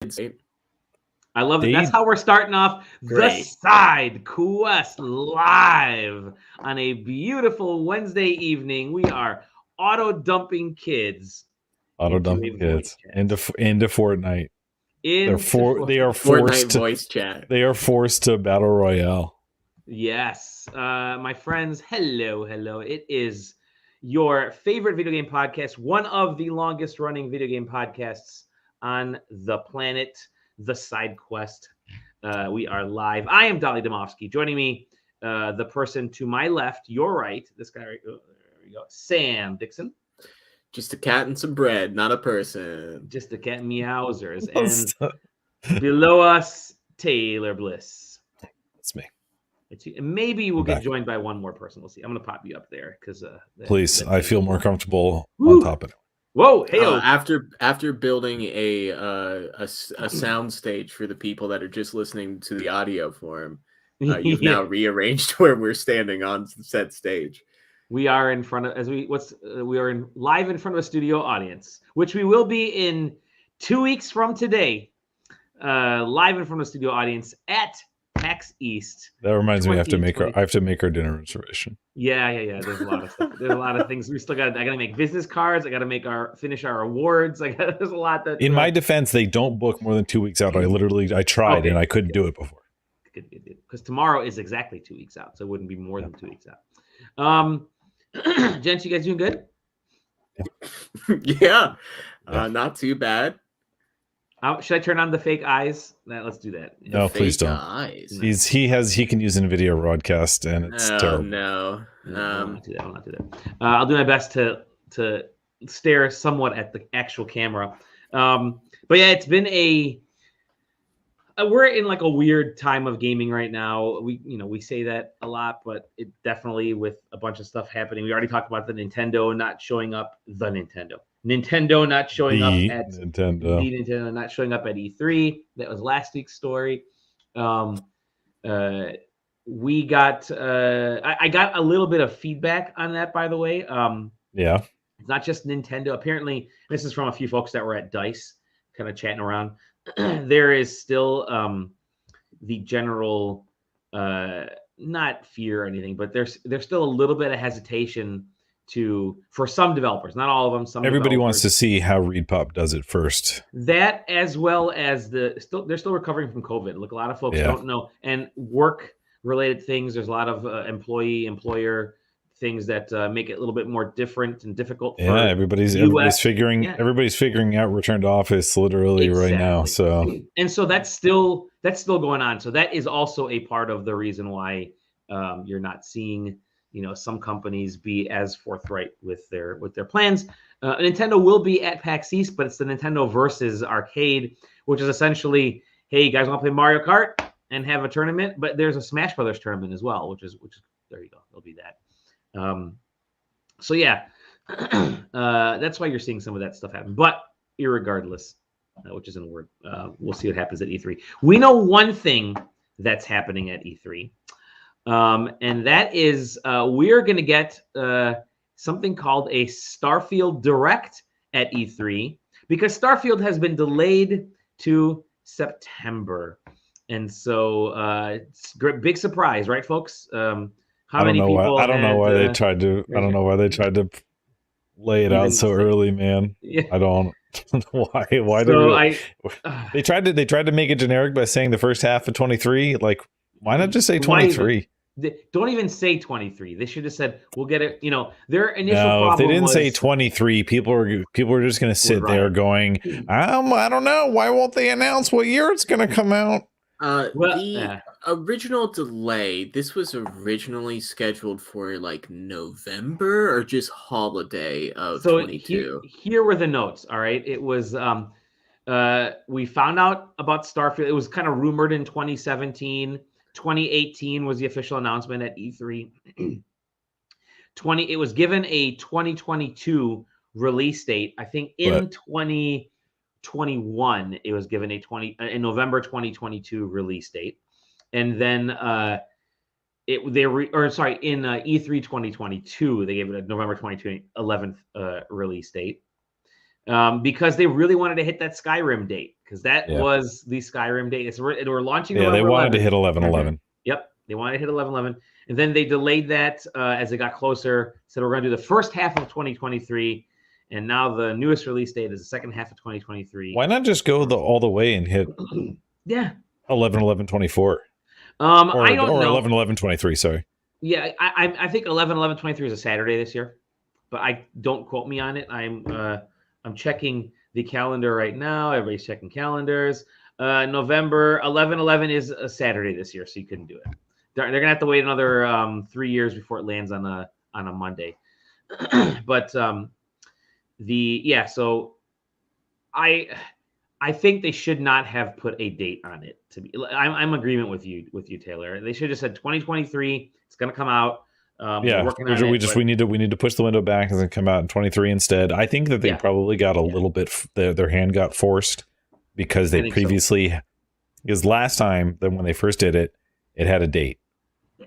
I love it. That's how we're starting off the SideQuest live on a beautiful Wednesday evening. We are auto-dumping kids. Auto-dumping kids into Fortnite. They are forced to voice chat. They are forced to battle royale. Yes, my friends. Hello. It is your favorite video game podcast, one of the longest running video game podcasts on the planet, the SideQuest. We are live. I am Dolly Domofsky. Joining me, the person to my left, your right, this guy right, there we go, Sam Dixon. Just a cat and some bread, not a person. Just a cat and meowsers. And below us, Taylor Bliss. That's me. Maybe we'll get joined by one more person. We'll see. I'm going to pop you up there because please, I feel more comfortable on top of it. Whoa! Hey, after building a sound stage for the people that are just listening to the audio form, you've now rearranged where we're standing on said stage. We are in front of we are live in front of a studio audience, which we will be in 2 weeks from today. Live in front of a studio audience at PAX East. That reminds me, I have to make our dinner reservation. Yeah. There's a lot of stuff. There's a lot of things. I gotta make business cards. I gotta finish our awards. There's a lot that. In my defense, they don't book more than 2 weeks out. I tried and I couldn't do it before. Because tomorrow is exactly 2 weeks out, so it wouldn't be more than 2 weeks out. Gents, you guys doing good? Yeah. Not too bad. Should I turn on the fake eyes? Let's do that. No, please don't. Eyes. He can use NVIDIA broadcast, and it's terrible. No, I'll not do that. I'll do my best to stare somewhat at the actual camera. But yeah, it's been we're in like a weird time of gaming right now. We say that a lot, but it definitely, with a bunch of stuff happening. We already talked about the Nintendo not showing up. Nintendo not showing up at Nintendo not showing up at E3. That was last week's story. We got I got a little bit of feedback on that, by the way. Yeah. It's not just Nintendo. Apparently, this is from a few folks that were at DICE, kind of chatting around. There is still the general not fear or anything, but there's still a little bit of hesitation for some developers, not all of them. Everybody wants to see how ReedPop does it first. That, as well as they're still recovering from COVID. Look, a lot of folks don't know, and work related things. There's a lot of employer things that make it a little bit more different and difficult. Everybody's figuring out return to office literally right now. So that's still going on. So that is also a part of the reason why you're not seeing some companies be as forthright with their plans. Nintendo will be at PAX East, but it's the Nintendo versus Arcade, which is essentially, hey, you guys want to play Mario Kart and have a tournament? But there's a Smash Brothers tournament as well, which is there you go. There'll be that. So yeah, that's why you're seeing some of that stuff happen. But irregardless, which isn't a word, we'll see what happens at E3. We know one thing that's happening at E3. And that is we're going to get something called a Starfield Direct at E3, because Starfield has been delayed to September. And so it's a big surprise, right, folks? I don't know why they tried to lay it out so early, man. Yeah. I don't know why. They tried to make it generic by saying the first half of 23. Like, why not just say 23? Don't even say 23. They should have said we'll get it. Their initial problem. If they didn't say 23, people are just going to sit there going, I don't know. Why won't they announce what year it's going to come out? The original delay, this was originally scheduled for like November or just holiday of 22. Here were the notes. All right. It was we found out about Starfield. It was kind of rumored in 2017. 2018 was the official announcement at E3. It was given a 2022 release date. I think in 2021 it was given in November 2022 release date, and then in E3 2022 they gave it a November 2022 11th release date. because they really wanted to hit that Skyrim date, because that was the Skyrim date. We're launching. Yeah, they wanted to hit 11/11. Yep, they wanted to hit 11/11, and then they delayed that as it got closer. Said we're going to do the first half of 2023, and now the newest release date is the second half of 2023. Why not just go all the way and hit 11/11/24? I don't know. 11/11/23. Sorry. Yeah, I think 11/11/23 is a Saturday this year, but I don't quote me on it. I'm checking the calendar right now. Everybody's checking calendars. November 11/11 is a Saturday this year, so you couldn't do it. They're gonna have to wait another 3 years before it lands on a Monday. But so I think they should not have put a date on it. I'm in agreement with you, Taylor. They should have said 2023. It's gonna come out. We need to push the window back and then come out in 23 instead. I think that they probably got a little bit their hand got forced because they previously because last time then when they first did it, it had a date.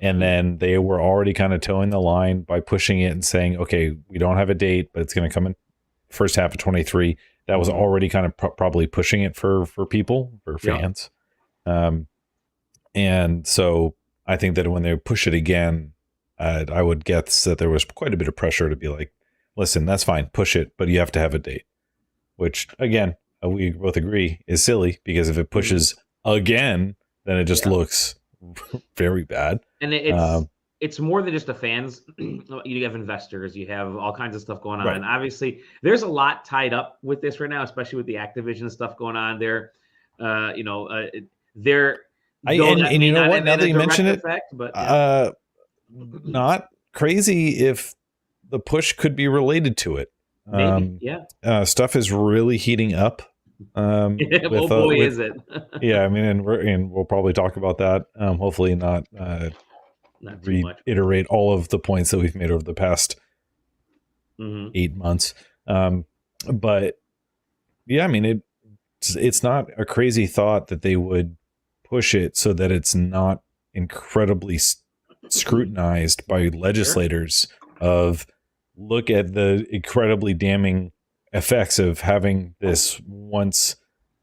And then they were already kind of towing the line by pushing it and saying, okay, we don't have a date, but it's going to come in first half of 23. That was already kind of probably pushing it for people, for fans. And so I think that when they push it again, I would guess that there was quite a bit of pressure to be like, listen, that's fine, push it, but you have to have a date. Which, again, we both agree is silly, because if it pushes again, then it just looks very bad. And it's more than just the fans. You have investors, you have all kinds of stuff going on. Right. And obviously, there's a lot tied up with this right now, especially with the Activision stuff going on there. And you know what? Now that you mention it, but not crazy if the push could be related to it. Maybe, stuff is really heating up. Is it? Yeah, I mean, and we'll probably talk about that. Hopefully not reiterate all of the points that we've made over the past 8 months. But yeah, I mean, it's not a crazy thought that they would push it so that it's not incredibly scrutinized by legislators of look at the incredibly damning effects of having this once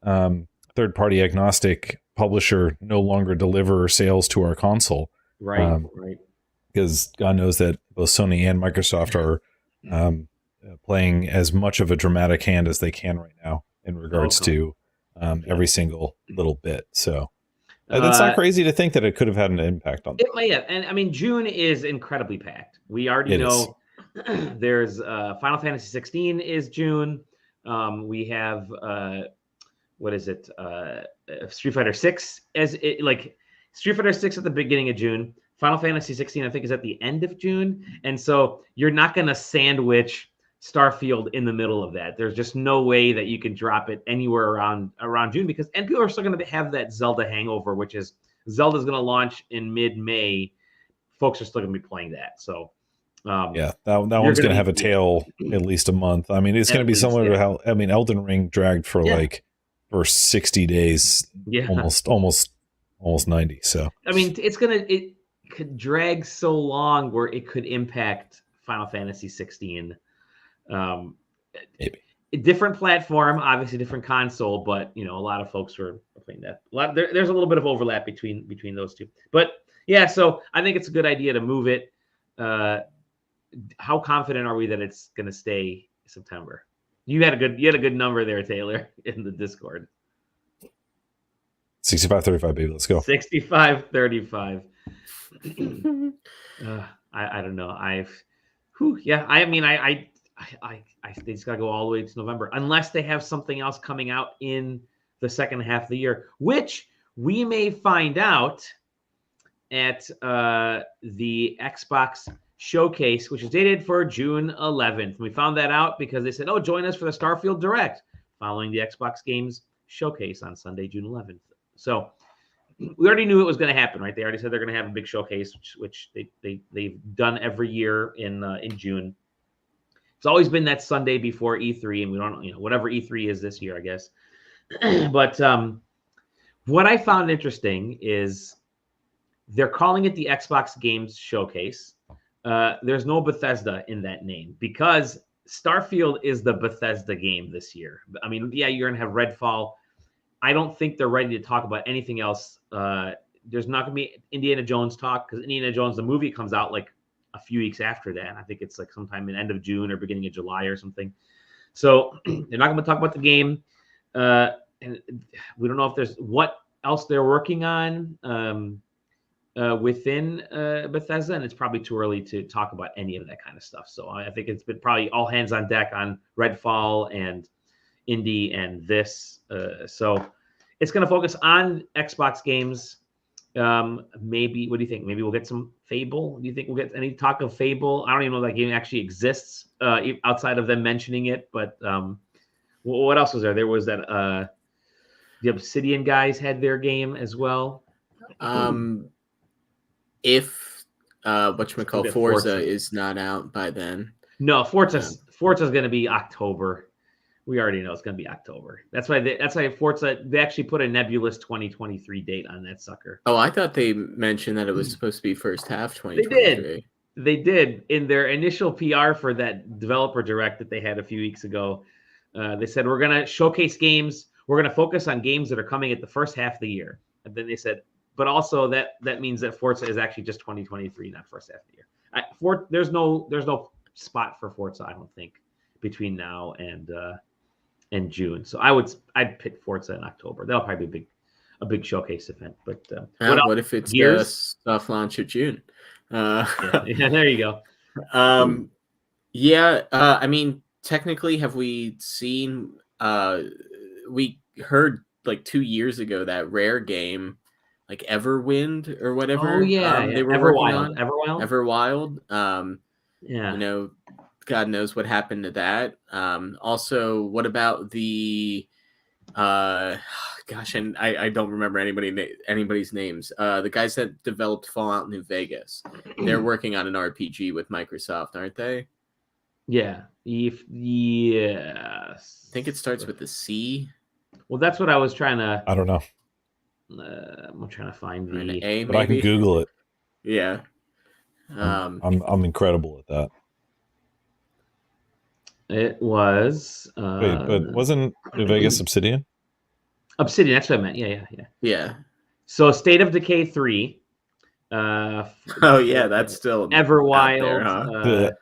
third-party agnostic publisher no longer deliver sales to our console. Right. Because God knows that both Sony and Microsoft are playing as much of a dramatic hand as they can right now in regards to every single little bit. So it's not crazy to think that it could have had an impact on them. It may have. And I mean, June is incredibly packed. We already know there's Final Fantasy 16 is June. We have what is it? Street Fighter 6 Street Fighter 6 at the beginning of June. Final Fantasy 16, I think, is at the end of June. And so you're not going to sandwich Starfield in the middle of that. There's just no way that you can drop it anywhere around June, because people are still going to have that Zelda hangover, which is Zelda's going to launch in mid-May. Folks are still going to be playing that. So that one's going to have a tail at least a month. I mean, it's going to be similar to how Elden Ring dragged for 60 days, almost 90. So I mean, it could drag so long where it could impact Final Fantasy 16. Maybe a different platform, obviously different console, but a lot of folks were playing that. There's a little bit of overlap between those two. But yeah, so I think it's a good idea to move it. How confident are we that it's going to stay September? You had a good number there, Taylor, in the Discord. 65-35, baby. Let's go. 65-35. I don't know. I mean, they just gotta go all the way to November, unless they have something else coming out in the second half of the year, which we may find out at the Xbox showcase, which is dated for June 11th. We found that out because they said, "Oh, join us for the Starfield Direct," following the Xbox Games showcase on Sunday, June 11th. So we already knew it was going to happen, right? They already said they're going to have a big showcase, which they've done every year in June. It's always been that Sunday before E3, and we don't, whatever E3 is this year, I guess. But what I found interesting is they're calling it the Xbox Games Showcase. There's no Bethesda in that name, because Starfield is the Bethesda game this year. I mean, yeah, you're gonna have Redfall. I don't think they're ready to talk about anything else. There's not gonna be Indiana Jones talk because Indiana Jones the movie comes out like a few weeks after that. I think it's like sometime in end of June or beginning of July or something. So they're not gonna talk about the game, and we don't know if there's what else they're working on within Bethesda, and it's probably too early to talk about any of that kind of stuff. So I think it's been probably all hands on deck on Redfall and Indy and this. So it's going to focus on Xbox games. Maybe, what do you think? Maybe we'll get some Fable. Do you think we'll get any talk of Fable? I don't even know if that game actually exists outside of them mentioning it. But what else was there? There was that the Obsidian guys had their game as well. If whatchamacallit, Forza is not out by then. No, Forza's going to be October. We already know it's going to be October. That's why Forza, they actually put a nebulous 2023 date on that sucker. Oh, I thought they mentioned that it was supposed to be first half 2023. They did in their initial PR for that developer direct that they had a few weeks ago. They said, we're going to showcase games. We're going to focus on games that are coming at the first half of the year. And then they said, but also that means that Forza is actually just 2023, not first half of the year. There's no spot for Forza, I don't think, between now and June. So I'd pick Forza in October. That'll probably be a big showcase event. But what if it's Gears soft launch of June? Yeah, there you go. I mean, technically, have we seen? We heard like 2 years ago that Rare game, like Everwind or whatever. Oh yeah, they were working on Everwild. Yeah, you know, God knows what happened to that. Also, what about the gosh, and I don't remember anybody's names. The guys that developed Fallout New Vegas, they're working on an RPG with Microsoft, aren't they? Yeah. Yes. I think it starts with the C. Well, that's what I was trying to. I don't know. I'm trying to find the A, but maybe? I can Google it. Yeah. I'm incredible at that. It was. Wait, but wasn't New Vegas Obsidian? Obsidian, that's what I meant. Yeah. So State of Decay 3. Oh yeah, that's still Everwild. There, huh?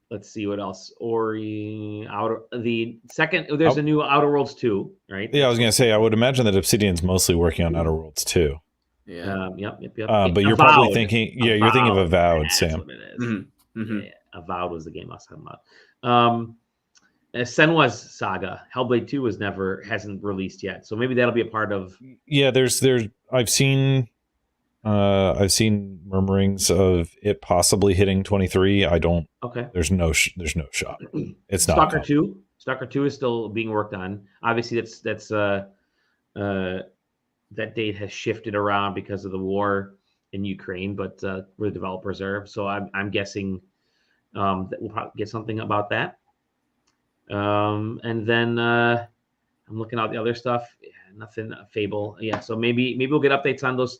Let's see what else. Ori, there's a new Outer Worlds 2, right? Yeah, I was gonna say I would imagine that Obsidian's mostly working on Outer Worlds 2. Yeah. Yep. But you're probably thinking, you're thinking of Avowed, Sam. What it is. Mm-hmm. Yeah, Avowed was the game I was talking about. Senua's Saga, Hellblade 2 hasn't released yet, so maybe that'll be a part of. Yeah, I've seen murmurings of it possibly hitting 23. I don't. Okay. There's no shot. It's not. Stalker 2. Stalker 2 is still being worked on. Obviously, that's that date has shifted around because of the war in Ukraine, but where the developers are. So I'm guessing that we'll probably get something about that. And then I'm looking at the other stuff. Yeah, nothing. Fable. Yeah. So maybe we'll get updates on those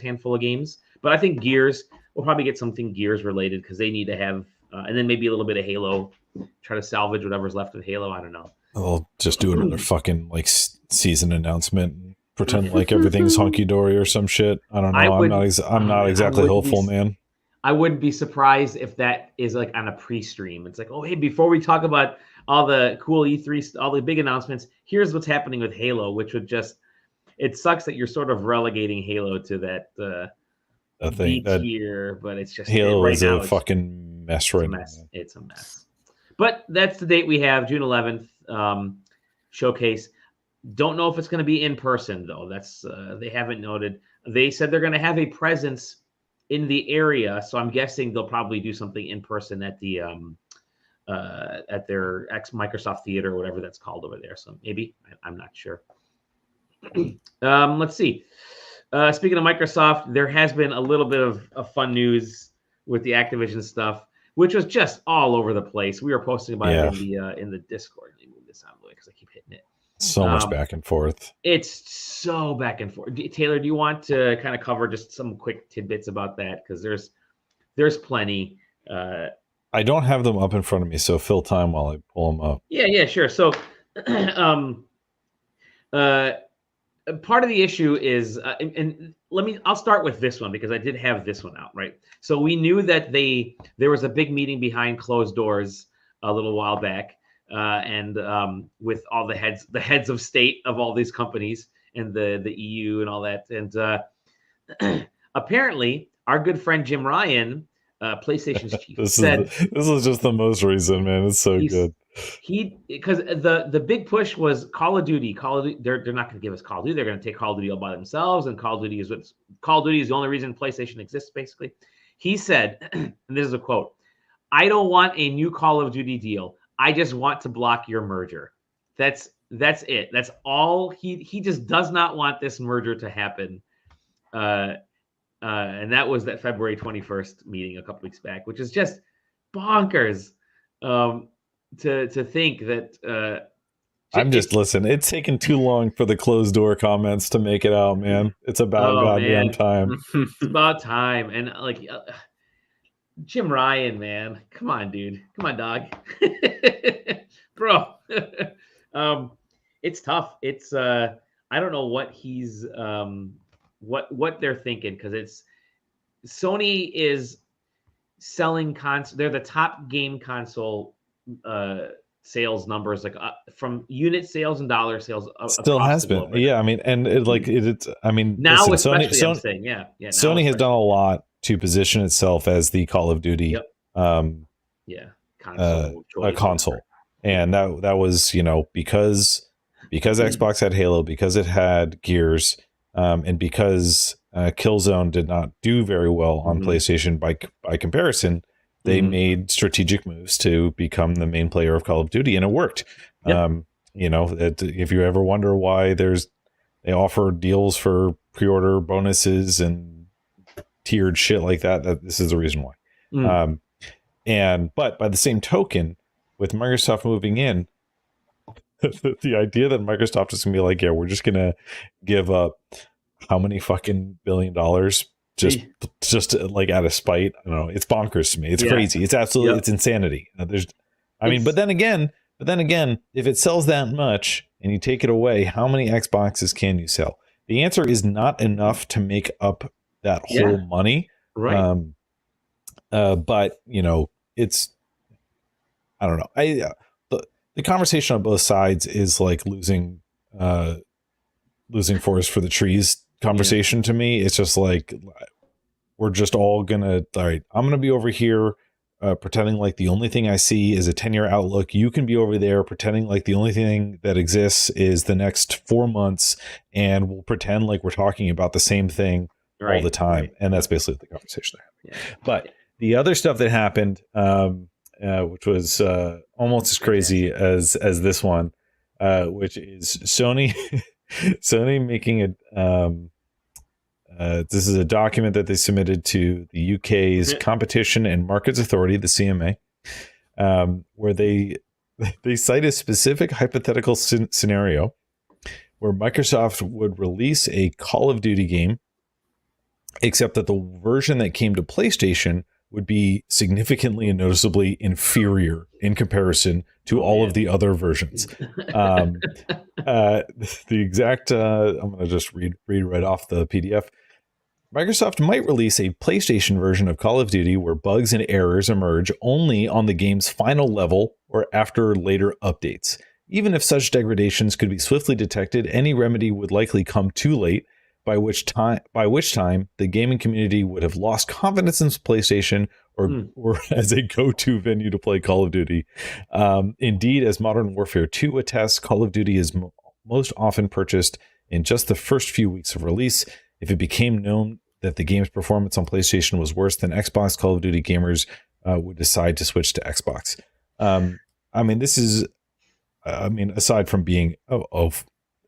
handful of games. But I think Gears, we'll probably get something Gears related because they need to have, and then maybe a little bit of Halo. Try to salvage whatever's left of Halo. I don't know. I'll just do another fucking like season announcement and pretend like everything's hunky dory or some shit. I don't know. I'm not exactly hopeful, man. I wouldn't be surprised if that is like on a pre-stream. It's like, oh, hey, before we talk about all the cool E3, all the big announcements, here's what's happening with Halo, which would just, it sucks that you're sort of relegating Halo to that B tier, but it's just Halo is a fucking mess right now. It's a mess. But that's the date we have, June 11th, showcase. Don't know if it's going to be in person though. That's they haven't noted. They said they're going to have a presence in the area, so I'm guessing they'll probably do something in person at the at their Microsoft Theater or whatever that's called over there. So maybe I'm not sure. Let's see. Speaking of Microsoft, there has been a little bit of fun news with the Activision stuff, which was just all over the place. We were posting about it in the Discord. Let me move this out of the way because I keep hitting it. So much back and forth. It's so back and forth. Taylor, do you want to kind of cover just some quick tidbits about that? Because there's plenty. I don't have them up in front of me, so fill time while I pull them up. Yeah, sure. So, part of the issue is, and I'll start with this one because I did have this one out, right? So we knew that there was a big meeting behind closed doors a little while back, and with all the heads of state of all these companies and the EU and all that, and apparently our good friend Jim Ryan, PlayStation's chief, this is just the most recent, man. It's so good. Because the big push was Call of Duty. They're not going to give us Call of Duty. They're going to take Call of Duty all by themselves, and Call of Duty is the only reason PlayStation exists. Basically, he said, and this is a quote: "I don't want a new Call of Duty deal. I just want to block your merger." That's it. That's all. He just does not want this merger to happen. And that was that February 21st meeting a couple weeks back, which is just bonkers. To think that listen, it's taken too long for the closed door comments to make it out, man. It's about goddamn time. It's about time. And like Jim Ryan, man, come on, dude, come on, dog. Bro. It's tough. It's I don't know what he's what they're thinking, because it's Sony is selling they're the top game console sales numbers, like from unit sales and dollar sales. Still has been, global. Yeah. I mean, and it's. I mean, now listen, especially I'm saying, yeah. Sony has done a lot to position itself as the Call of Duty, console, and that was because Xbox had Halo, because it had Gears, and because Killzone did not do very well on PlayStation by comparison. They made strategic moves to become the main player of Call of Duty, and it worked. Yep. If you ever wonder why they offer deals for pre-order bonuses and tiered shit like that this is the reason why. But by the same token, with Microsoft moving in, the idea that Microsoft is gonna be like, yeah, we're just gonna give up how many fucking $1 billion just like out of spite. I don't know. It's bonkers to me. It's crazy. It's absolutely, it's insanity. But then again, if it sells that much and you take it away, how many Xboxes can you sell? The answer is not enough to make up that whole money. Right. But it's, I don't know. The conversation on both sides is like losing forest for the trees conversation to me. It's just like, we're just all gonna, all right, I'm gonna be over here pretending like the only thing I see is a 10-year outlook. You can be over there pretending like the only thing that exists is the next 4 months, and we'll pretend like we're talking about the same thing all the time. Right. And that's basically the conversation they're having. But the other stuff that happened, which was almost as crazy as this one, which is Sony making a this is a document that they submitted to the UK's Competition and Markets Authority, the CMA, where they cite a specific hypothetical scenario where Microsoft would release a Call of Duty game, except that the version that came to PlayStation would be significantly and noticeably inferior in comparison to all of the other versions. The exact, I'm going to just read right off the PDF. Microsoft might release a PlayStation version of Call of Duty where bugs and errors emerge only on the game's final level or after later updates. Even if such degradations could be swiftly detected, any remedy would likely come too late, by which time the gaming community would have lost confidence in PlayStation or as a go-to venue to play Call of Duty. Indeed, as Modern Warfare 2 attests, Call of Duty is most often purchased in just the first few weeks of release. If it became known that the game's performance on PlayStation was worse than Xbox, Call of Duty gamers would decide to switch to Xbox. This is, aside from being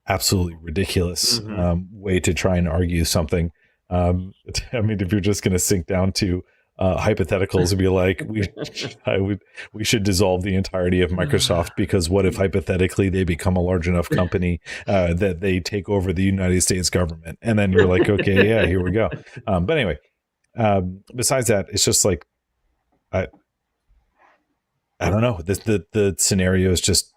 absolutely ridiculous way to try and argue something. If you're just going to sink down to hypotheticals and be like, we should dissolve the entirety of Microsoft, because what if hypothetically they become a large enough company that they take over the United States government? And then you're like, okay, yeah, here we go. But anyway, besides that, it's just like, I don't know. The scenario is just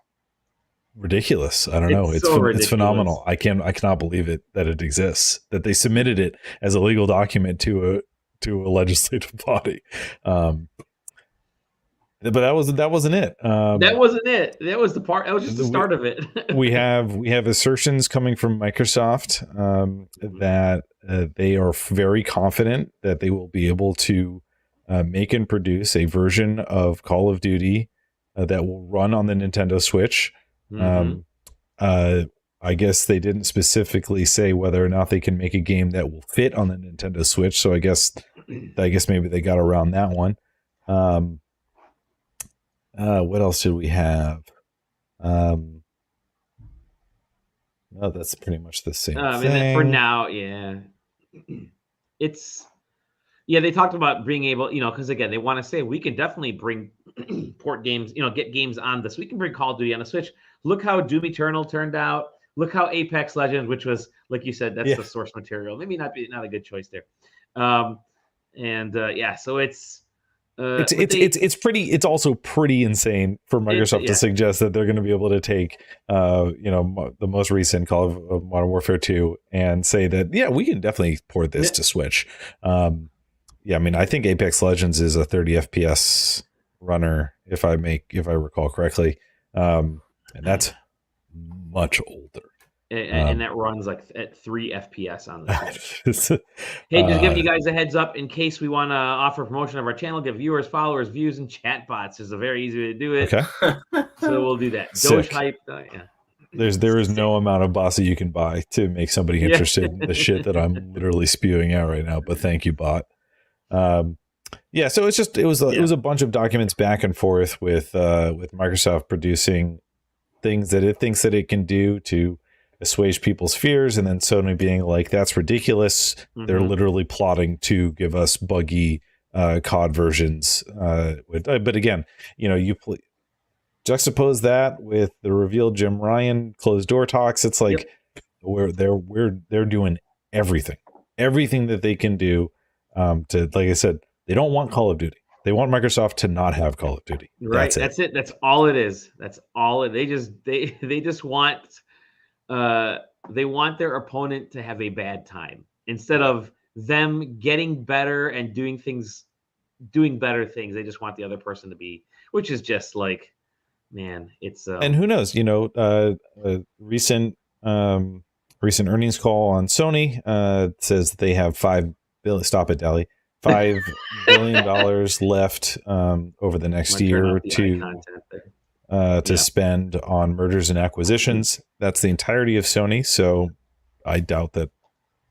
ridiculous. I don't know. It's phenomenal. I cannot believe it that it exists. That they submitted it as a legal document to a legislative body. But that wasn't it. That wasn't it. That was the part. That was just the start of it. we have assertions coming from Microsoft that they are very confident that they will be able to make and produce a version of Call of Duty that will run on the Nintendo Switch. I guess they didn't specifically say whether or not they can make a game that will fit on the Nintendo Switch. So I guess maybe they got around that one. What else did we have? No, that's pretty much the same thing. For now, yeah. They talked about being able, because again, they want to say we can definitely bring port games, get games on this. We can bring Call of Duty on the Switch. Look how Doom Eternal turned out. Look how Apex Legends, which was, like you said, that's the source material. Maybe not a good choice there. So it's also pretty insane for Microsoft to suggest that they're going to be able to take the most recent Call of Modern Warfare 2 and say that we can definitely port this to Switch. I mean, I think Apex Legends is a 30 FPS runner if I recall correctly, and that's much older. And that runs like at 3 FPS on the Switch. Hey, just giving you guys a heads up in case we want to offer promotion of our channel, give viewers, followers, views, and chat bots. It's a very easy way to do it. Okay. So we'll do that. Doge hype. There is no amount of bots that you can buy to make somebody interested in the shit that I'm literally spewing out right now. But thank you, bot. So it was a bunch of documents back and forth with Microsoft producing things that it thinks that it can do to assuage people's fears, and then Sony being like, that's ridiculous. They're literally plotting to give us buggy COD versions. But again, you juxtapose that with the revealed Jim Ryan closed door talks. It's like they're doing everything that they can do to, like I said, they don't want Call of Duty. They want Microsoft to not have Call of Duty. Right. That's it. That's all it is. That's all. They just want. They want their opponent to have a bad time instead of them getting better and doing better things. They just want the other person to be, which is just like, man, it's and who knows, recent earnings call on Sony says that they have $5 billion. Stop it, Dally. $5 billion left over the next year or two. To spend on mergers and acquisitions. That's the entirety of Sony, so I doubt that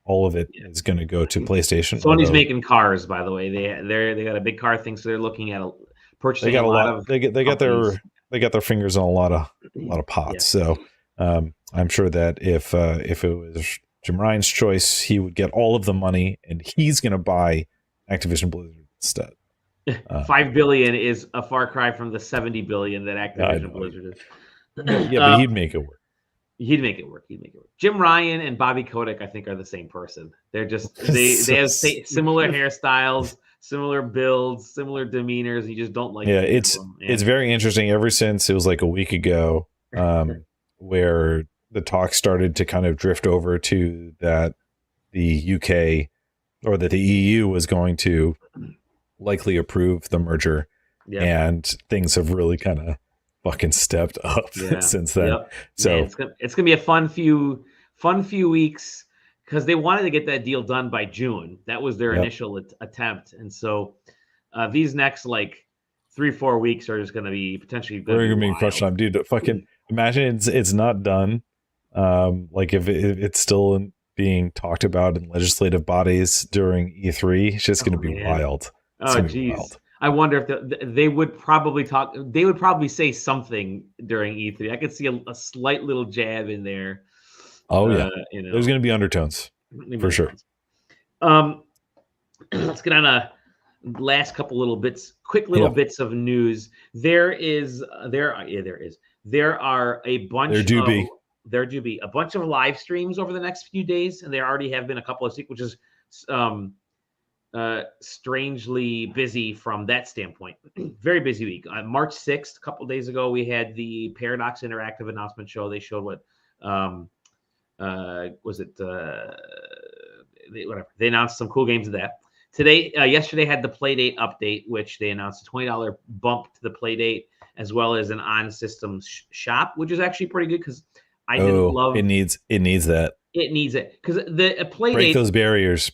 all of it is going to go to PlayStation. Sony's making cars, by the way. They got a big car thing, so they're looking at purchasing. They got a lot of. They got their fingers on a lot of pots. So I'm sure that if it was Jim Ryan's choice, he would get all of the money, and he's going to buy Activision Blizzard instead. $5 billion is a far cry from the $70 billion that Activision Blizzard is. But he'd make it work. He'd make it work. Jim Ryan and Bobby Kotick, I think, are the same person. They're just they have similar hairstyles, similar builds, similar demeanors. You just don't like. Yeah, it's very interesting. Ever since it was like a week ago, where the talk started to kind of drift over to that the UK or that the EU was going to likely approve the merger, and things have really kind of fucking stepped up since then. So it's gonna be a fun few weeks because they wanted to get that deal done by June. That was their initial attempt, and so these next 3-4 weeks are just gonna be potentially. We're gonna be crushed time, dude. Fucking imagine it's not done. If it's still being talked about in legislative bodies during E3, it's just gonna be wild. Oh, geez. I wonder if they would probably talk. They would probably say something during E3. I could see a slight little jab in there. Oh yeah, there's going to be undertones for sure. Let's get on a last couple little bits, quick little bits of news. There are a bunch. There do be a bunch of live streams over the next few days, and there already have been a couple of which is strangely busy from that standpoint. Very busy week. On March 6th, a couple days ago, we had the Paradox Interactive announcement show. They showed what was it? Whatever. They announced some cool games of that. Yesterday had the Playdate update, which they announced a $20 bump to the Playdate, as well as an on-system shop, which is actually pretty good because I didn't love. It needs that. It needs it because the Playdate break those barriers.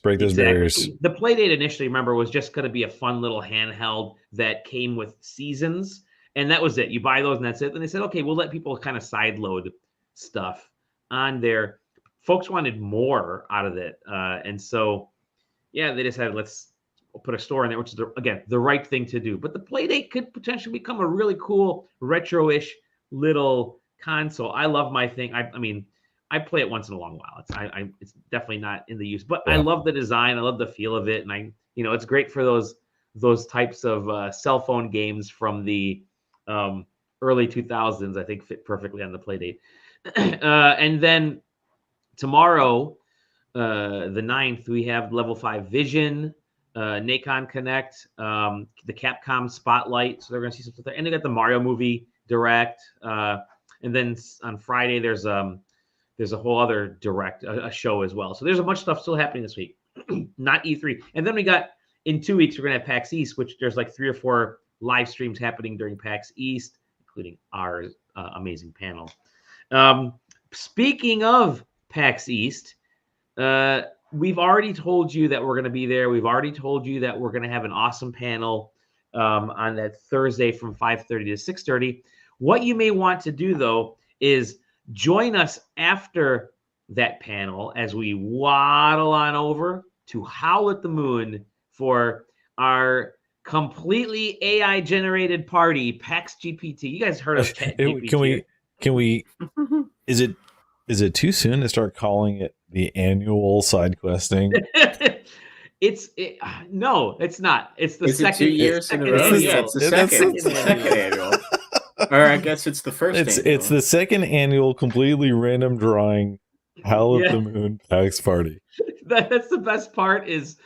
The Playdate initially, remember, was just going to be a fun little handheld that came with seasons, and that was it. You buy those, and that's it. And they said, okay, we'll let people kind of sideload stuff on there. Folks wanted more out of it, and so yeah, they decided let's put a store in there, which is again the right thing to do. But the Playdate could potentially become a really cool retro-ish little console. I love my thing. I mean. I play it once in a long while. It's definitely not in the use, but I love the design. I love the feel of it, and it's great for those types of cell phone games from the early 2000s. I think fit perfectly on the Playdate. And then tomorrow, the 9th, we have Level 5 Vision, Nacon Connect, the Capcom Spotlight. So they're going to see some stuff there, and they got the Mario movie Direct. And then on Friday, there's a whole other direct a show as well. So there's a bunch of stuff still happening this week, not E3. And then we got in 2 weeks, we're going to have PAX East, which there's like 3 or 4 live streams happening during PAX East, including our amazing panel. Speaking of PAX East, we've already told you that we're going to be there. We've already told you that we're going to have an awesome panel on that Thursday from 5:30 to 6:30. What you may want to do, though, is join us after that panel as we waddle on over to Howl at the Moon for our completely AI-generated party, PAX GPT. You guys heard of Chat GPT? Can we? Is it too soon to start calling it the annual SideQuesting? No, it's not. It's the second 2 years in a row. Yeah, it's the second annual. Or I guess it's the first. It's the second annual completely random drawing Howl at the Moon PAX party. That's the best part is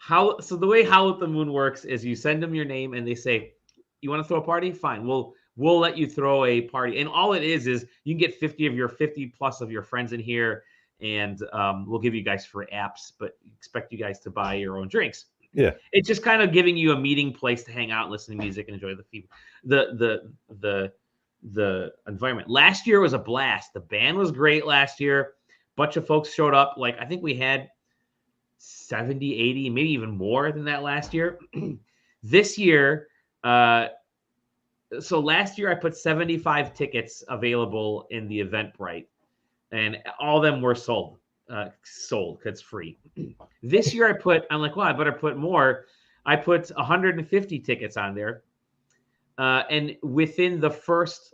so the way Howl at the Moon works is you send them your name and they say, you want to throw a party? Fine. We'll let you throw a party. And all it is you can get 50 plus of your friends in here, and we'll give you guys free apps, but expect you guys to buy your own drinks. Yeah, it's just kind of giving you a meeting place to hang out, listen to music, and enjoy the environment. Last year was a blast. The band was great last year. Bunch of folks showed up. Like I think we had 70, 80, maybe even more than that last year. This year, so last year I put 75 tickets available in the Eventbrite, and all of them were sold because it's free. This year I'm like, well, I better put more. I put 150 tickets on there. And within the first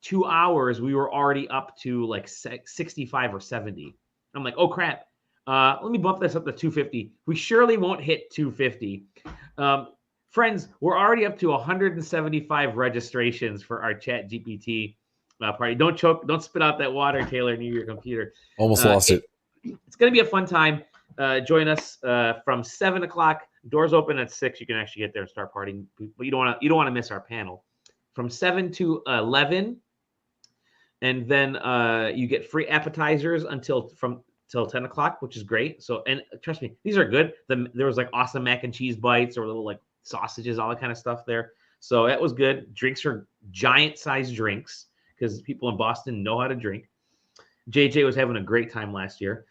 2 hours, we were already up to 65 or 70. I'm like, oh crap. Let me bump this up to 250. We surely won't hit 250. Friends, we're already up to 175 registrations for our Chat GPT party. Don't choke. Don't spit out that water, Taylor, near your computer. Almost lost it. It's going to be a fun time. Join us from 7 o'clock. Doors open at 6. You can actually get there and start partying, but you don't want to miss our panel from 7 to 11, and then you get free appetizers until 10 o'clock, which is great. So, and trust me, these are good. There was awesome mac and cheese bites or little sausages, all that kind of stuff there. So that was good. Drinks are giant size drinks because people in Boston know how to drink. JJ was having a great time last year.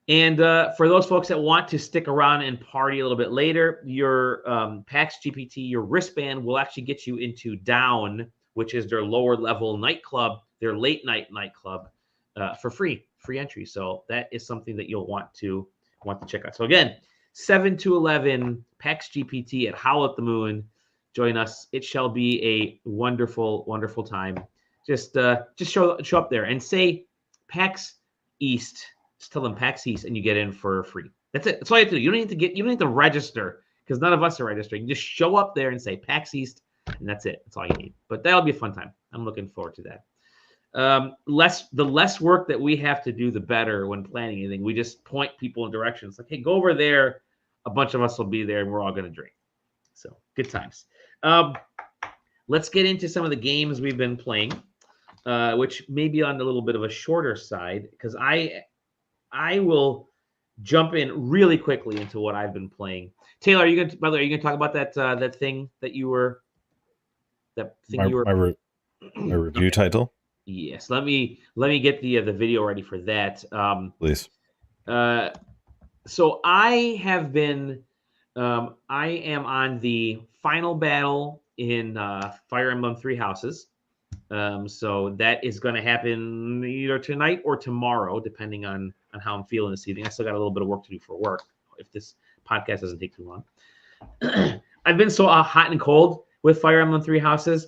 And for those folks that want to stick around and party a little bit later, your PAX GPT, your wristband will actually get you into Down, which is their lower level nightclub, their late night nightclub, for free entry. So that is something that you'll want to check out. So again, 7 to 11, PAX GPT at Howl at the Moon. Join us. It shall be a wonderful, wonderful time. Just show up there and say PAX East. Just tell them PAX East, and you get in for free. That's it. That's all you have to do. You don't need to register because none of us are registering. Just show up there and say PAX East, and that's it. That's all you need. But that'll be a fun time. I'm looking forward to that. the less work that we have to do, the better when planning anything. We just point people in directions like, hey, go over there. A bunch of us will be there and we're all going to drink. So good times. Let's get into some of the games we've been playing, which may be on a little bit of a shorter side, because I will jump in really quickly into what I've been playing. Taylor, are you going to talk about that thing that you were my review title? Yes. Let me get the video ready for that. Please. So I have been I am on the final battle in Fire Emblem Three Houses. So that is going to happen either tonight or tomorrow, depending on how I'm feeling this evening. I still got a little bit of work to do for work if this podcast doesn't take too long. I've been so hot and cold with Fire Emblem Three Houses.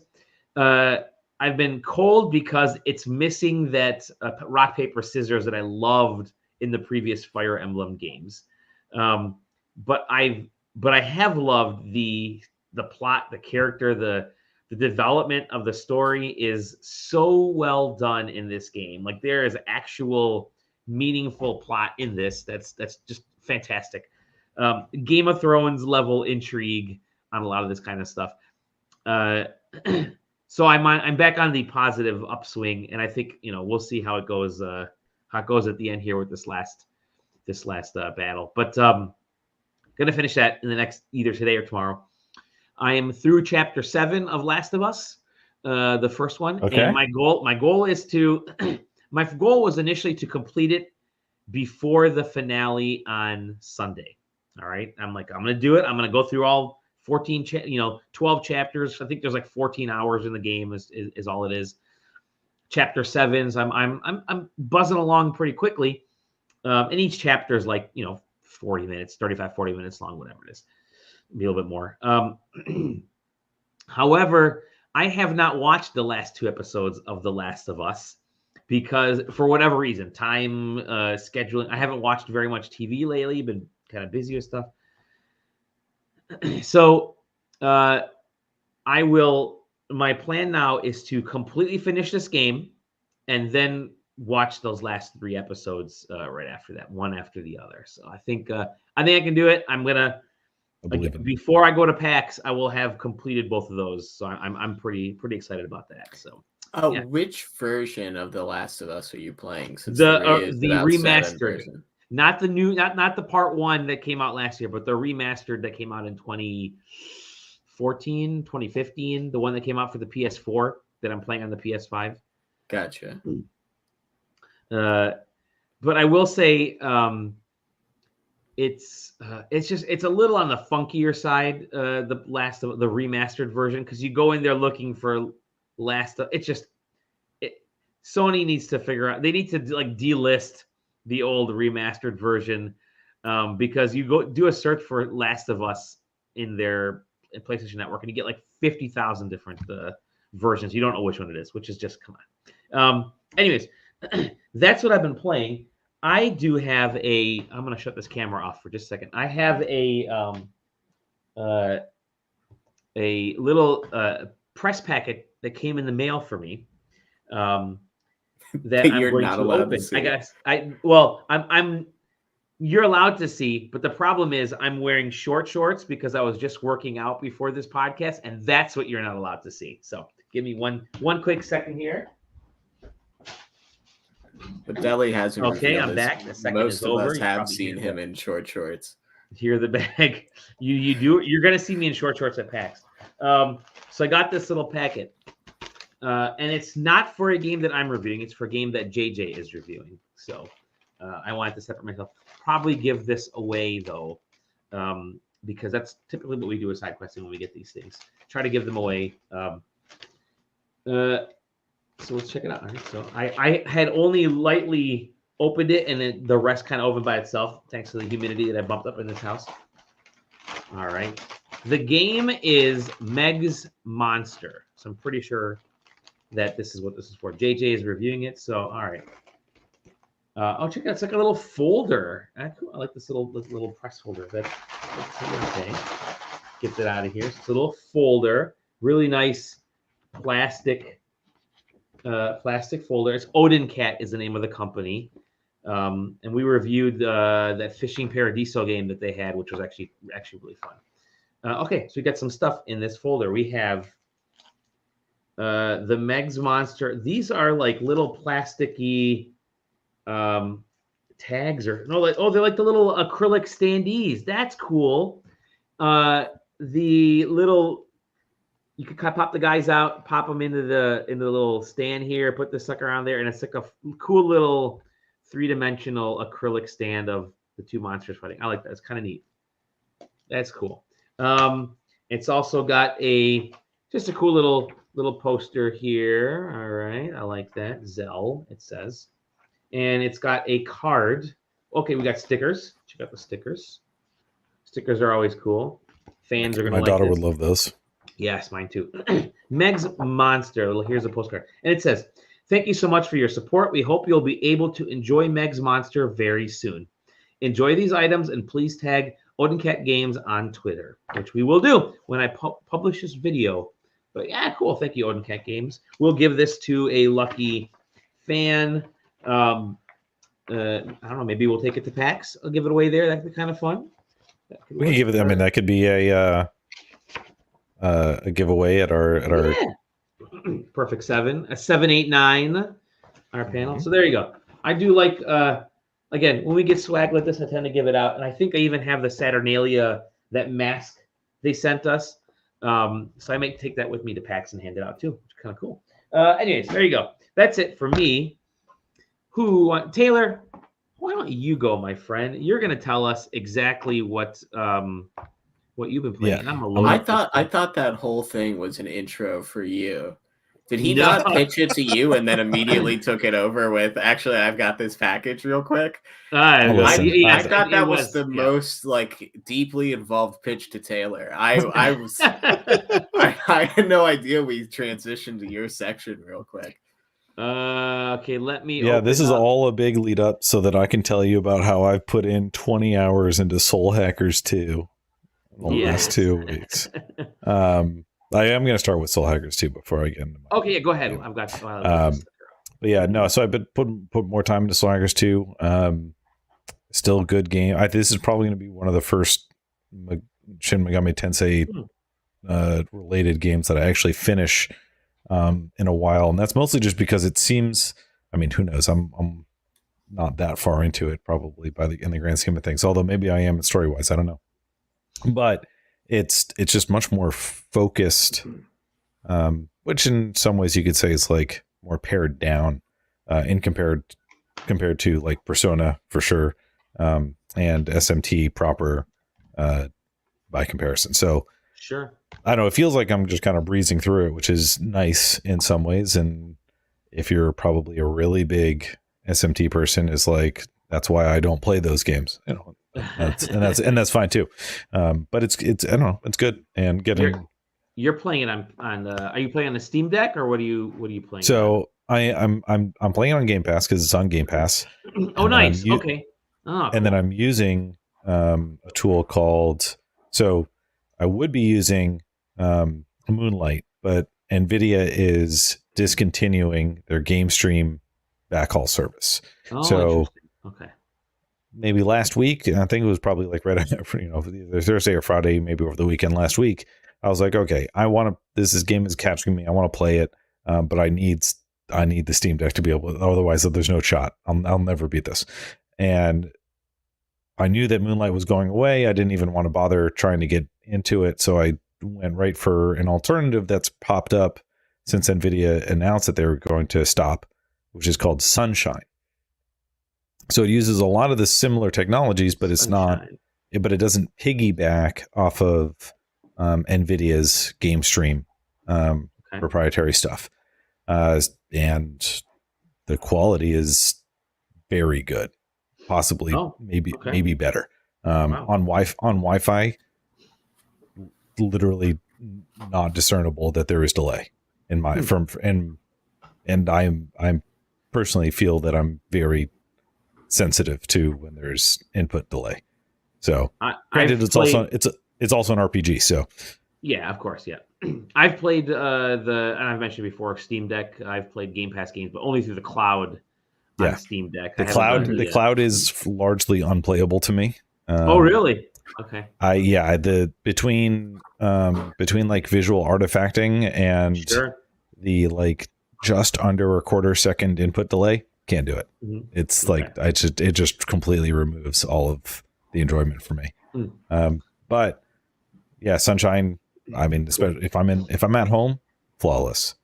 I've been cold because it's missing that rock, paper, scissors that I loved in the previous Fire Emblem games. But I have loved the plot, the character, the development of the story is so well done in this game. Like, there is actual meaningful plot in this. That's just fantastic. Game of Thrones level intrigue on a lot of this kind of stuff. So I'm back on the positive upswing, and I think we'll see how it goes. How it goes at the end here with this last battle. But gonna finish that in the next either today or tomorrow. I am through chapter 7 of Last of Us, the first one. Okay. And my goal is to my goal was initially to complete it before the finale on Sunday. All right, I'm gonna do it. I'm gonna go through all 12 chapters. I think there's like 14 hours in the game is all it is. Chapter 7, so I'm buzzing along pretty quickly. And each chapter is like 40 minutes, 35, 40 minutes long, whatever it is. Maybe a little bit more. However, I have not watched the last 2 episodes of The Last of Us because, for whatever reason, time, scheduling, I haven't watched very much TV lately, been kind of busy with stuff. So my plan now is to completely finish this game and then watch those last 3 episodes right after that, one after the other. So I think I can do it. I'm gonna before I go to PAX, I will have completed both of those. So I'm pretty excited about that. So which version of The Last of Us are you playing? Since the remastered, not the new, not the part 1 that came out last year, but the remastered that came out in 2014, 2015, the one that came out for the PS4 that I'm playing on the PS5. Gotcha. But I will say it's a little on the funkier side, the remastered version, because you go in there looking for Sony needs to figure out, they need to delist the old remastered version, because you go do a search for Last of Us in their PlayStation Network and you get like 50,000 different versions. You don't know which one it is, which is just, come on. Anyways, that's what I've been playing. I do have I'm going to shut this camera off for just a second. I have a little press packet that came in the mail for me. That I'm going to open. I guess you're allowed to see, but the problem is I'm wearing short shorts because I was just working out before this podcast, and that's what you're not allowed to see. So give me one quick second here. But Deli hasn't. Okay, I'm back. The second most is of over. us have seen him in short shorts. Here, the bag. You do. You're gonna see me in short shorts at PAX. So I got this little packet. And it's not for a game that I'm reviewing. It's for a game that JJ is reviewing. So I wanted to separate myself. Probably give this away, though, because that's typically what we do with SideQuesting when we get these things. Try to give them away. So let's check it out. All right, so I had only lightly opened it, and then the rest kind of opened by itself, thanks to the humidity that I bumped up in this house. All right. The game is Meg's Monster. So I'm pretty sure that this is what this is for. JJ is reviewing it. So, all right. Check it out. It's like a little folder. I like this little press folder. That's okay. Get that out of here. It's a little folder. Really nice plastic plastic folder. It's Odin Cat is the name of the company. And we reviewed that Fishing Paradiso game that they had, which was actually really fun. Okay, so we got some stuff in this folder. We have the Megs Monster. These are like little plasticky tags, or no, like, oh, they're like the little acrylic standees. That's cool. The little, you could pop the guys out, pop them into the little stand here, put the sucker on there, and it's like a cool little 3-dimensional acrylic stand of the two monsters fighting. I like that. It's kind of neat. That's cool. It's also got just a cool little poster here. All right, I like that. Zell, it says. And it's got a card. Okay, we got stickers. Check out the stickers. Stickers are always cool. Fans are going to like this. My daughter would love those. Yes, mine too. Meg's Monster. Here's a postcard. And it says, thank you so much for your support. We hope you'll be able to enjoy Meg's Monster very soon. Enjoy these items and please tag Odin Cat Games on Twitter, which we will do when I publish this video. But yeah, cool. Thank you, Odin Cat Games. We'll give this to a lucky fan. I don't know. Maybe we'll take it to PAX. I'll give it away there. That'd be kind of fun. We can give it. I mean, that could be a giveaway at our Perfect 7, a 789 our panel. So there you go. I do like again, when we get swag like this, I tend to give it out, and I think I even have the Saturnalia, that mask they sent us. So I might take that with me to PAX and hand it out too, which is kind of cool. Anyways, there you go. That's it for me. Taylor, why don't you go, my friend? You're going to tell us exactly what you've been playing. Yeah. I thought that whole thing was an intro for you. Did he not pitch it to you and then immediately took it over with, actually, I've got this package real quick? I thought that was the most like deeply involved pitch to Taylor. I had no idea we transitioned to your section real quick. Okay, let me. Yeah, this is all a big lead up so that I can tell you about how I've put in 20 hours into Soul Hackers 2 the last 2 weeks. I am going to start with Soul Hackers 2 before I get into my. Okay, yeah, go ahead. I've got. But yeah, no. So I've been put more time into Soul Hackers 2. Still a good game. This is probably going to be one of the first Shin Megami Tensei related games that I actually finish in a while, and that's mostly just because it seems, I mean, who knows, I'm not that far into it probably in the grand scheme of things, although maybe I am story wise, I don't know, but it's just much more focused, which in some ways you could say is like more pared down compared to like Persona for sure, and SMT proper by comparison. So sure, I don't know. It feels like I'm just kind of breezing through it, which is nice in some ways. And if you're probably a really big SMT person, is like, that's why I don't play those games. You know, that's fine too. But it's I don't know. It's good. And getting you're playing it on are you playing on the Steam Deck or what are you playing? So I'm playing it on Game Pass because it's on Game Pass. Oh, nice. Okay. Oh, and then I'm using a tool called. So I would be using Moonlight, but NVIDIA is discontinuing their game stream backhaul service. Oh, so okay, maybe last week, and I think it was probably like right after, either Thursday or Friday, maybe over the weekend last week, I was like, okay, this game is capturing me. I want to play it, but I need the Steam Deck to be able to, otherwise there's no shot. I'll never beat this. And I knew that Moonlight was going away. I didn't even want to bother trying to get into it. So I went right for an alternative that's popped up since NVIDIA announced that they were going to stop, which is called Sunshine. So it uses a lot of the similar technologies, but it doesn't piggyback off of NVIDIA's game stream proprietary stuff. And the quality is very good. Possibly, maybe better. Wow. On Wi-Fi, literally not discernible that there is delay in my and I'm personally feel that I'm very sensitive to when there's input delay. So granted, it's also an RPG. So yeah, of course, yeah. I've played and I've mentioned before, Steam Deck. I've played Game Pass games, but only through the cloud on Steam Deck. The cloud is largely unplayable to me. Oh, really? Okay. Between like visual artifacting and the like just under a quarter second input delay, can't do it. Mm-hmm. It's like it just completely removes all of the enjoyment for me. But yeah, Sunshine. I mean, especially if I'm at home, flawless,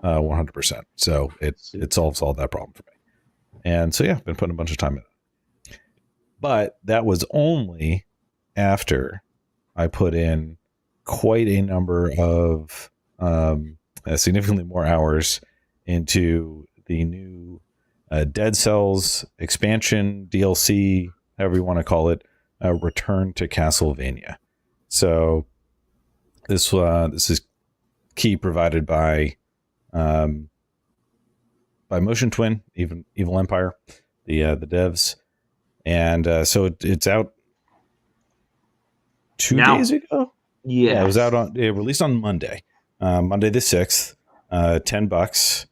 100%. So it solves all that problem for me. And so yeah, I've been putting a bunch of time in it. But that was only after I put in quite a number of significantly more hours into the new Dead Cells expansion, DLC, however you want to call it, Return to Castlevania. So this is key provided by Motion Twin, Evil Empire, the devs, and so it's out 2 days ago. Yeah, it was out it released on Monday, Monday the 6th. $10.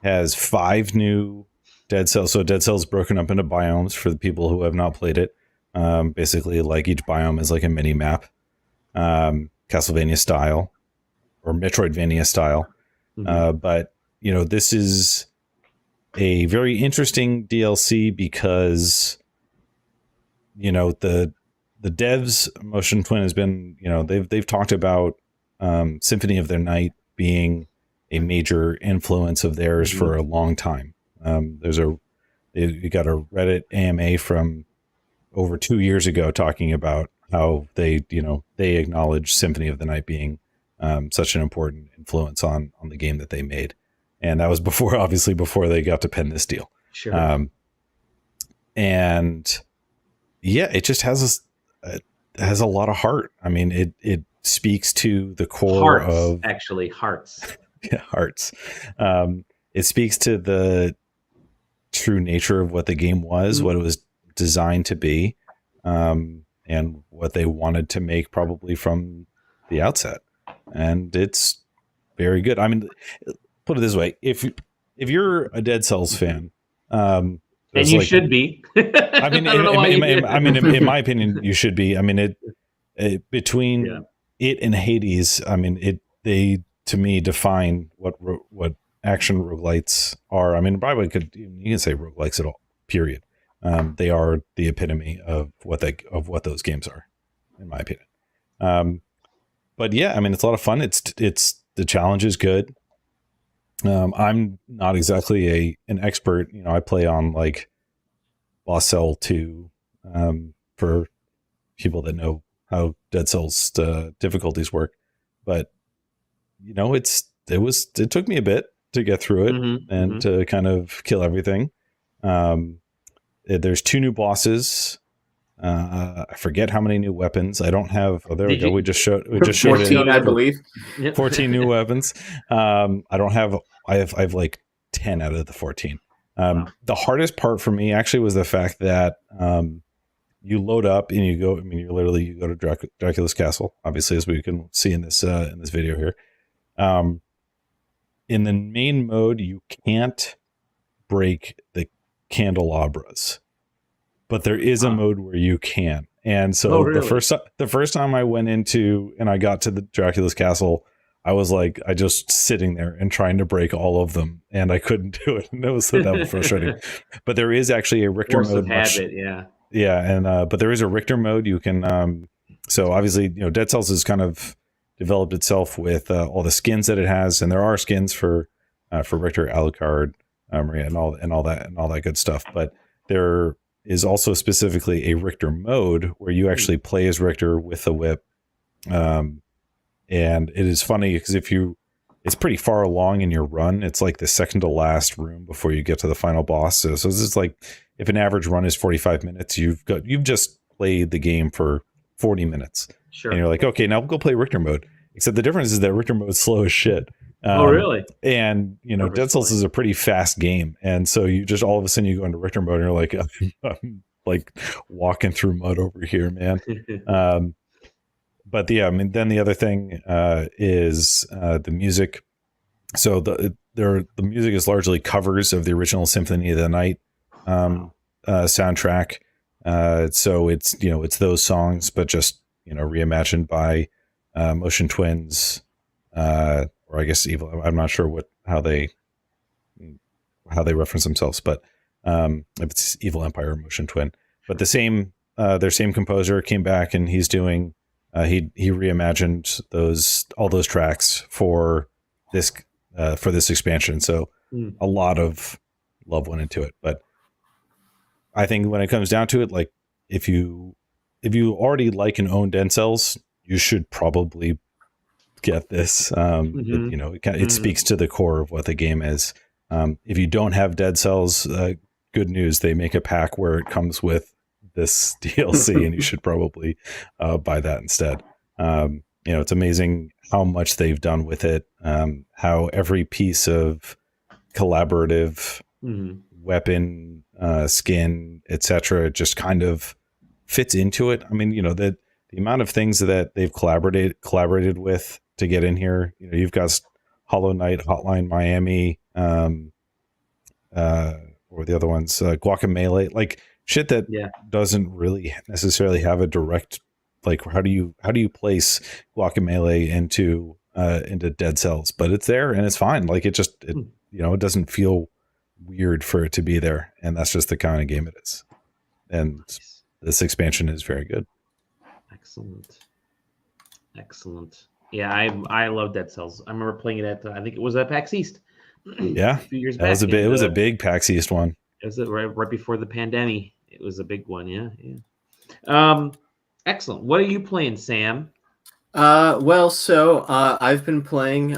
Has 5 new Dead Cells. So Dead Cells broken up into biomes for the people who have not played it. Basically, like each biome is like a mini map, Castlevania style or Metroidvania style. But this is a very interesting DLC because the devs, Motion Twin, has been they've talked about Symphony of the Night being a major influence of theirs for a long time. You got a Reddit AMA from over 2 years ago talking about how they acknowledge Symphony of the Night being such an important influence on the game that they made. And that was before they got to pen this deal. Sure. And yeah, it just has a lot of heart. I mean, it speaks to the core of hearts. Yeah, hearts. It speaks to the true nature of what the game was, what it was designed to be, and what they wanted to make probably from the outset. And it's very good. I mean, put it this way: if you're a Dead Cells fan, and you should be. I mean, in my opinion, you should be. I mean, between it and Hades, I mean, they to me define what action roguelites are. I mean, probably you can say roguelikes at all. Period. They are the epitome of what those games are, in my opinion. But yeah, I mean, it's a lot of fun. It's the challenge is good. I'm not exactly an expert. I play on like Boss Cell 2 for people that know how Dead Cells difficulties work, but it took me a bit to get through it and to kind of kill everything. There's 2 new bosses. I forget how many new weapons. I don't have. Oh, there we go. We just showed 14, I believe. 14 new weapons. I don't have. I have like 10 out of the 14. Wow. The hardest part for me actually was the fact that you load up and you go. I mean, you go to Dracula's castle, obviously, as we can see in this video here. In the main mode, you can't break the candelabras, but there is a mode where you can. And so the first time I went into and I got to the Dracula's castle, I was like, I just sitting there and trying to break all of them, and I couldn't do it. And that was frustrating. But there is actually a Richter mode. But there is a Richter mode. You can. So obviously, Dead Cells has kind of developed itself with all the skins that it has, and there are skins for Richter, Alucard, Maria, and all that good stuff. But there is also specifically a Richter mode where you actually play as Richter with a whip. And it is funny because it's pretty far along in your run. It's like the second to last room before you get to the final boss. So this is like, if an average run is 45 minutes, you've just played the game for 40 minutes. Sure. And you're like, okay, now go play Richter mode. Except the difference is that Richter mode is slow as shit. Oh, really? And, Dead Cells is a pretty fast game. And so you just, all of a sudden you go into Richter mode and you're like, I'm like walking through mud over here, man. but yeah, I mean, then the other thing is the music. So the music is largely covers of the original Symphony of the Night soundtrack. So it's it's those songs, but just reimagined by Motion Twins, or I guess Evil. I'm not sure how they reference themselves, but if it's Evil Empire or Motion Twin. But their same composer came back, and he's doing he reimagined all those tracks for this expansion. So a lot of love went into it. But I think when it comes down to it, like if you already like and own Dead Cells, you should probably get this. It speaks to the core of what the game is. If you don't have Dead Cells, good news, they make a pack where it comes with this DLC, and you should probably buy that instead. It's amazing how much they've done with it, how every piece of collaborative weapon, skin, etc., just kind of fits into it. I mean, the amount of things that they've collaborated with to get in here. You've got Hollow Knight, Hotline Miami, or the other ones, Guacamelee, like shit that doesn't really necessarily have a direct, like how do you place Guacamelee into Dead Cells, but it's there and it's fine. Like it doesn't feel weird for it to be there, and that's just the kind of game it is. And this expansion is very good. Excellent. Yeah, I love Dead Cells. I remember playing it at I think it was at PAX East. Yeah, a few years back. It was a big PAX East one. It was right before the pandemic. It was a big one. Yeah. Excellent. What are you playing, Sam? I've been playing.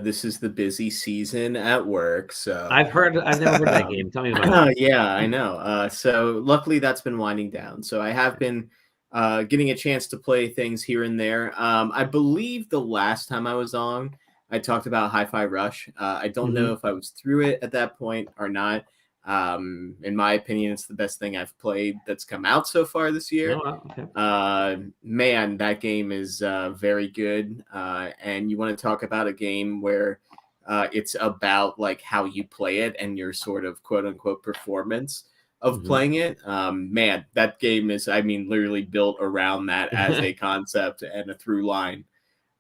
This is the busy season at work, so I've never heard that game. Tell me about it. Yeah, I know. So luckily that's been winding down. So I have been getting a chance to play things here and there. I believe the last time I was on, I talked about Hi-Fi Rush. I don't know if I was through it at that point or not. In my opinion, it's the best thing I've played that's come out so far this year. Oh, okay. Man, that game is very good. And you want to talk about a game where it's about like how you play it and your sort of quote unquote performance of playing it. Man, that game is, literally built around that as a concept and a through line.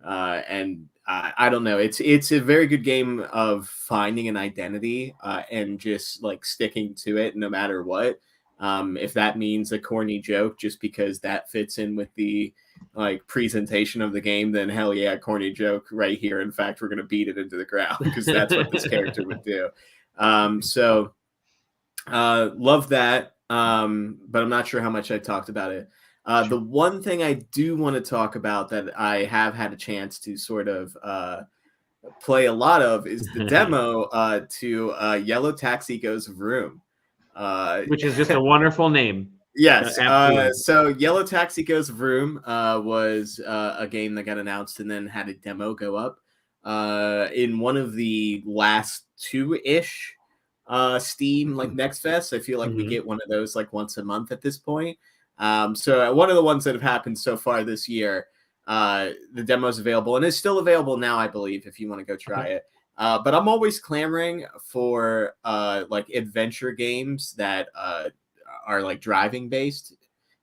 And I don't know. It's a very good game of finding an identity and just like sticking to it no matter what. If that means a corny joke just because that fits in with the like presentation of the game, then hell yeah, corny joke right here. In fact, we're gonna beat it into the ground because that's what this character would do. So love that. But I'm not sure how much I talked about it. The one thing I do want to talk about that I have had a chance to sort of play a lot of is the demo to Yellow Taxi Goes Vroom. Which is just a wonderful name. Yes. So Yellow Taxi Goes Vroom was a game that got announced and then had a demo go up in one of the last two-ish Steam like Next Fest. I feel like we get one of those like once a month at this point. So one of the ones that have happened so far this year, the demo is available and is still available now, I believe, if you want to go try it. But I'm always clamoring for like adventure games that are like driving based,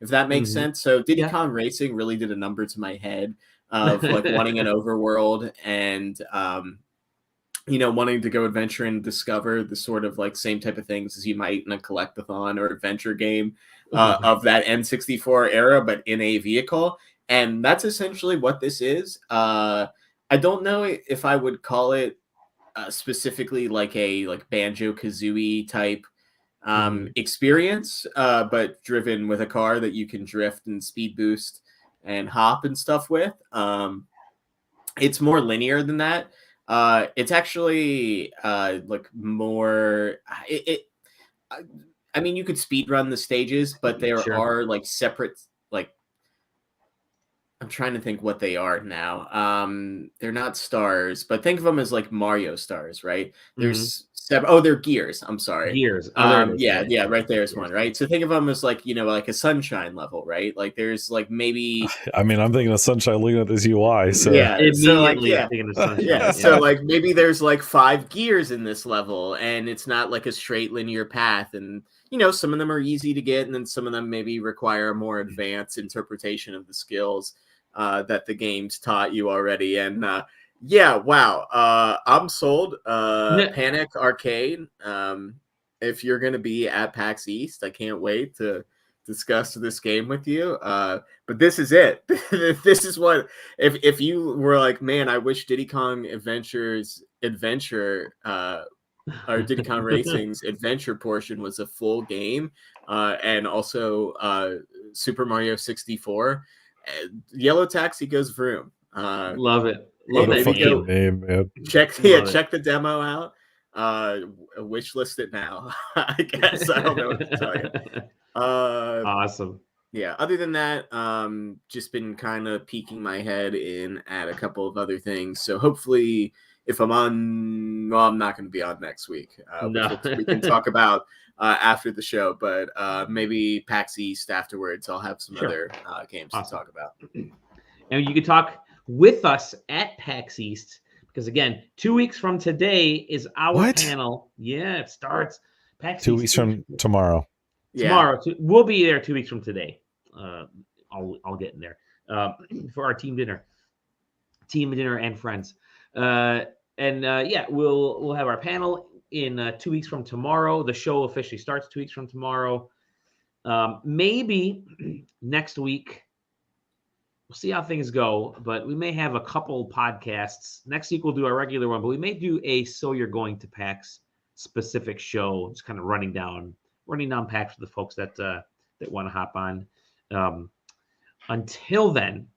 if that makes sense. So Diddy Kong Racing really did a number to my head of like wanting an overworld and wanting to go adventure and discover the sort of like same type of things as you might in a collectathon or adventure game of that N64 era, but in a vehicle. And that's essentially what this is. I don't know if I would call it specifically like a Banjo-Kazooie type experience, but driven with a car that you can drift and speed boost and hop and stuff with. It's more linear than that. It's actually like more. You could speed run the stages, but there are like separate. Like, I'm trying to think what they are now. They're not stars, but think of them as like Mario stars, right? There's They're gears. I'm sorry. Gears. Yeah, right there's one, right? So think of them as like, like a sunshine level, right? Like there's like maybe I mean, I'm thinking of Sunshine looking at this UI. So so like maybe there's like 5 gears in this level, and it's not like a straight linear path, and some of them are easy to get, and then some of them maybe require a more advanced interpretation of the skills that the game's taught you already. And wow. I'm sold. Panic Arcade. If you're going to be at PAX East, I can't wait to discuss this game with you. But this is it. This is what, if you were like, man, I wish Diddy Kong Adventure or Diddy Kong Racing's adventure portion was a full game, and also Super Mario 64. Yellow Taxi goes vroom. Love it. Love the fucking name, man. Check the demo out. Wish list it now. I guess I don't know what to tell you. Awesome. Yeah. Other than that, just been kind of peeking my head in at a couple of other things. So hopefully, if I'm on, well, I'm not going to be on next week. We can talk about after the show, but maybe PAX East afterwards. I'll have some other games to talk about. And you can talk with us at PAX East, because again, 2 weeks from today is our panel. Yeah, it starts PAX 2 weeks from tomorrow. Tomorrow, we'll be there 2 weeks from today. I'll get in there for our team dinner and friends. We'll have our panel in 2 weeks from tomorrow. The show officially starts 2 weeks from tomorrow. Maybe next week. We'll see how things go, but we may have a couple podcasts. Next week we'll do our regular one, but we may do a So You're Going to PAX specific show, just kind of running down PAX for the folks that want to hop on. Until then,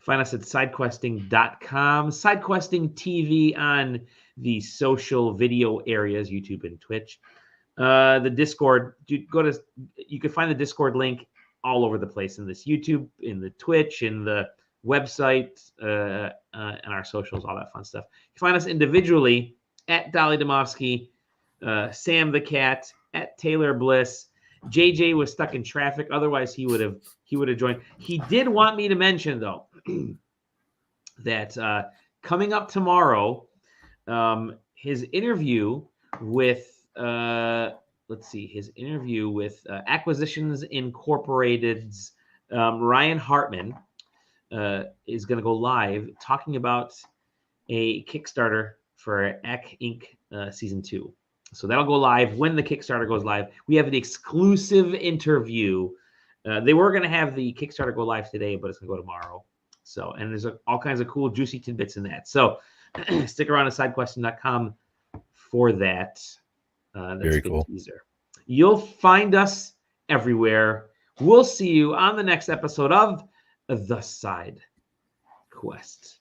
find us at sidequesting.com, SideQuesting TV on the social video areas, YouTube and Twitch. The Discord, you can find the Discord link all over the place in this YouTube, in the Twitch, in the website, and our socials, all that fun stuff. You can find us individually at Dolly Domofsky, Sam the Cat, at Taylor Bliss. JJ was stuck in traffic. Otherwise, he would have joined. He did want me to mention, though, that coming up tomorrow, his interview with Acquisitions Incorporated's Ryan Hartman is going to go live talking about a Kickstarter for Ek Inc. Season 2. So that'll go live when the Kickstarter goes live. We have an exclusive interview. They were going to have the Kickstarter go live today, but it's going to go tomorrow. So, and there's all kinds of cool, juicy tidbits in that. So stick around at sidequesting.com for that. That's very cool. Teaser. You'll find us everywhere. We'll see you on the next episode of The Side Quest.